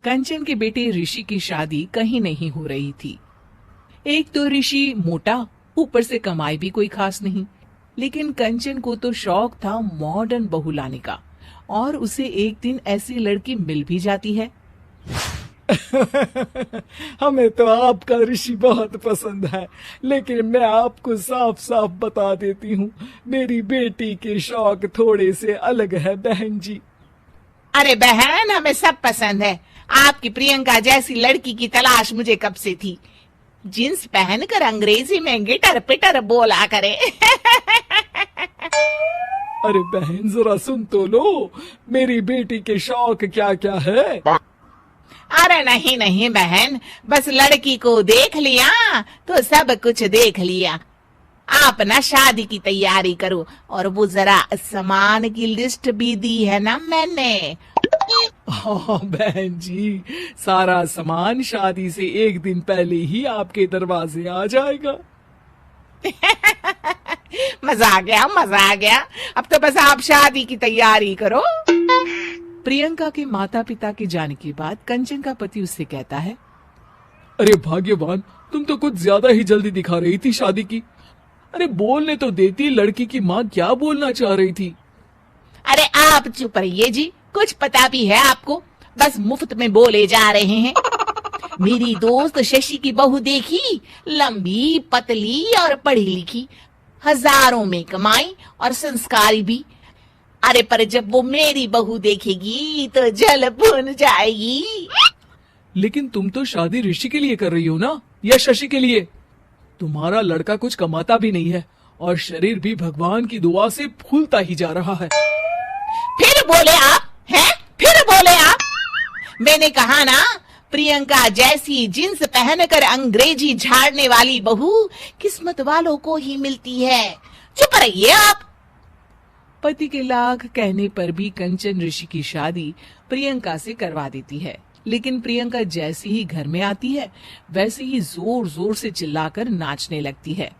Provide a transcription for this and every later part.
कंचन के बेटे ऋषि की शादी कहीं नहीं हो रही थी। एक तो ऋषि मोटा, ऊपर से कमाई भी कोई खास नहीं। लेकिन कंचन को तो शौक था मॉडर्न बहू लाने का, और उसे एक दिन ऐसी लड़की मिल भी जाती है। हमें तो आपका ऋषि बहुत पसंद है, लेकिन मैं आपको साफ साफ बता देती हूँ, मेरी बेटी के शौक थोड़े से अलग है बहन जी। अरे बहन, हमें सब पसंद है। आपकी प्रियंका जैसी लड़की की तलाश मुझे कब से थी। जींस पहनकर अंग्रेजी में गिटर पिटर बोला करे। अरे बहन जरा सुन तो लो, मेरी बेटी के शौक क्या क्या है। अरे नहीं नहीं बहन, बस लड़की को देख लिया तो सब कुछ देख लिया। आप ना शादी की तैयारी करो, और वो जरा सामान की लिस्ट भी दी है ना मैंने। हाँ बहन जी, सारा सामान शादी से एक दिन पहले ही आपके दरवाजे आ जाएगा। मजा आ गया, मजा आ गया। अब तो बस आप शादी की तैयारी करो। प्रियंका के माता पिता के जाने के बाद कंचन का पति उससे कहता है, अरे भाग्यवान, तुम तो कुछ ज्यादा ही जल्दी दिखा रही थी शादी की। अरे बोलने तो देती, लड़की की माँ क्या बोलना चाह रही थी। अरे आप चुप रहिए जी, कुछ पता भी है आपको, बस मुफ्त में बोले जा रहे हैं। मेरी दोस्त शशि की बहू देखी, लंबी पतली और पढ़ी लिखी, हजारों में कमाई और संस्कारी भी। अरे पर जब वो मेरी बहू देखेगी तो जल भुन जाएगी। लेकिन तुम तो शादी ऋषि के लिए कर रही हो ना, या शशि के लिए? तुम्हारा लड़का कुछ कमाता भी नहीं है, और शरीर भी भगवान की दुआ से फूलता ही जा रहा है। फिर बोले आप हैं? फिर बोले आप? मैंने कहा ना, प्रियंका जैसी जींस पहनकर अंग्रेजी झाड़ने वाली बहू किस्मत वालों को ही मिलती है। चुप रहिए आप। पति के लाख कहने पर भी कंचन ऋषि की शादी प्रियंका से करवा देती है। लेकिन प्रियंका जैसे ही घर में आती है, वैसे ही जोर जोर से चिल्लाकर नाचने लगती है।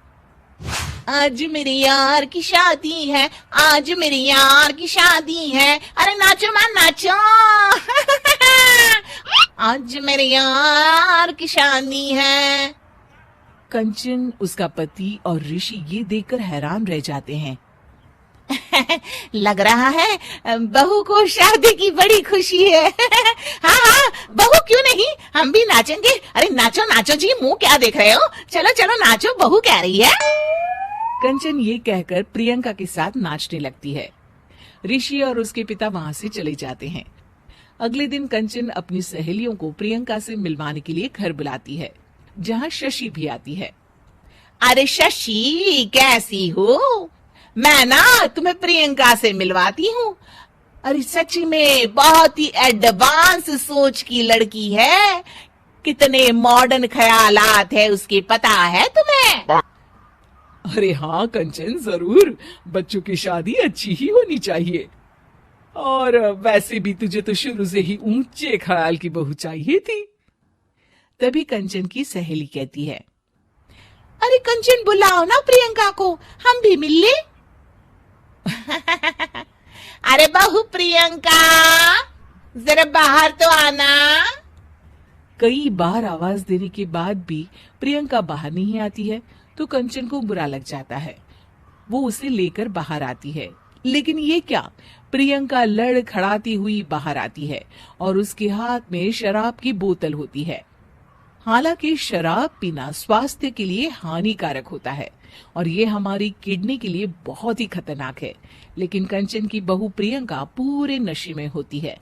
आज मेरे यार की शादी है, आज मेरे यार की शादी है। अरे नाचो मां नाचो। आज मेरे यार की शादी है। कंचन, उसका पति और ऋषि ये देखकर हैरान रह जाते हैं। लग रहा है बहू को शादी की बड़ी खुशी है। हाँ हाँ, बहू क्यों नहीं, हम भी नाचेंगे। अरे नाचो नाचो जी, मुंह क्या देख रहे हो, चलो चलो नाचो, बहू कह रही है। कंचन ये कहकर प्रियंका के साथ नाचने लगती है। ऋषि और उसके पिता वहां से चले जाते हैं। अगले दिन कंचन अपनी सहेलियों को प्रियंका से मिलवाने के लिए घर बुलाती है, जहाँ शशि भी आती है। अरे शशि, कैसी हो? मैं ना तुम्हें प्रियंका से मिलवाती हूँ। अरे सच्ची में बहुत ही एडवांस सोच की लड़की है। कितने मॉडर्न ख्यालात है उसके, पता है तुम्हें? अरे हाँ कंचन, जरूर। बच्चों की शादी अच्छी ही होनी चाहिए, और वैसे भी तुझे तो शुरू से ही ऊंचे ख्याल की बहू चाहिए थी। तभी कंचन की सहेली कहती है, अरे कंचन, बुलाओ ना प्रियंका को, हम भी मिल ले। अरे बहू प्रियंका, जरा बाहर तो आना। कई बार आवाज देने के बाद भी प्रियंका बाहर नहीं आती है, तो कंचन को बुरा लग जाता है। वो उसे लेकर बाहर आती है, लेकिन ये क्या, प्रियंका लड़खड़ाती हुई बाहर आती है और उसके हाथ में शराब की बोतल होती है। हालांकि शराब पीना स्वास्थ्य के लिए हानिकारक होता है और ये हमारी किडनी के लिए बहुत ही खतरनाक है, लेकिन कंचन की बहू प्रियंका पूरे नशे में होती है।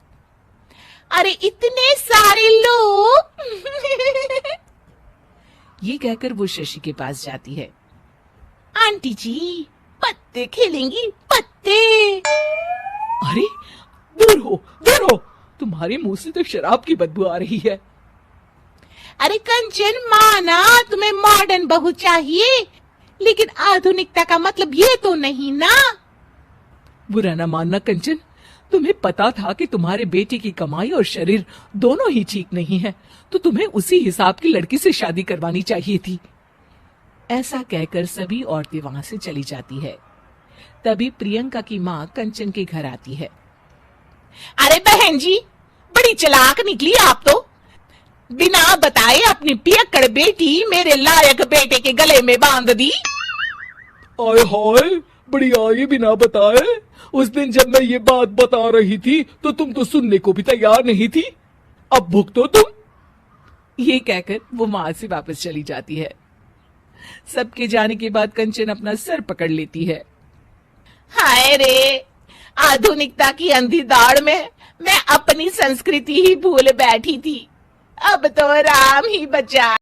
अरे इतने सारे लोग। ये कहकर वो शशि के पास जाती है। आंटी जी, पत्ते खेलेंगी, पत्ते। अरे दूर हो, दूर हो, तुम्हारे मुंह से तो शराब की बदबू आ रही है। अरे कंचन, माना तुम्हें मॉडर्न बहू चाहिए, लेकिन आधुनिकता का मतलब ये तो नहीं ना। बुरा ना मानना कंचन, तुम्हें पता था कि तुम्हारे बेटे की कमाई और शरीर दोनों ही ठीक नहीं है, तो तुम्हें उसी हिसाब की लड़की से शादी करवानी चाहिए थी। ऐसा कहकर सभी औरतें वहां से चली जाती है। तभी प्रियंका की माँ कंचन के घर आती है। अरे बहन जी, बड़ी चालाक निकली आप तो। बिना बताए अपनी पियक्कड़ बेटी मेरे लायक बेटे के गले में बांध दी। आय हाय, बड़ी आई बिना बताए। उस दिन जब मैं ये बात बता रही थी तो तुम तो सुनने को भी तैयार नहीं थी। अब भुगतो तुम। ये कहकर वो वहां से वापस चली जाती है। सबके जाने के बाद कंचन अपना सर पकड़ लेती है। हाय रे, आधुनिकता की अंधी दौड़ में मैं अपनी संस्कृति ही भूल बैठी थी। अब तो राम ही बचा।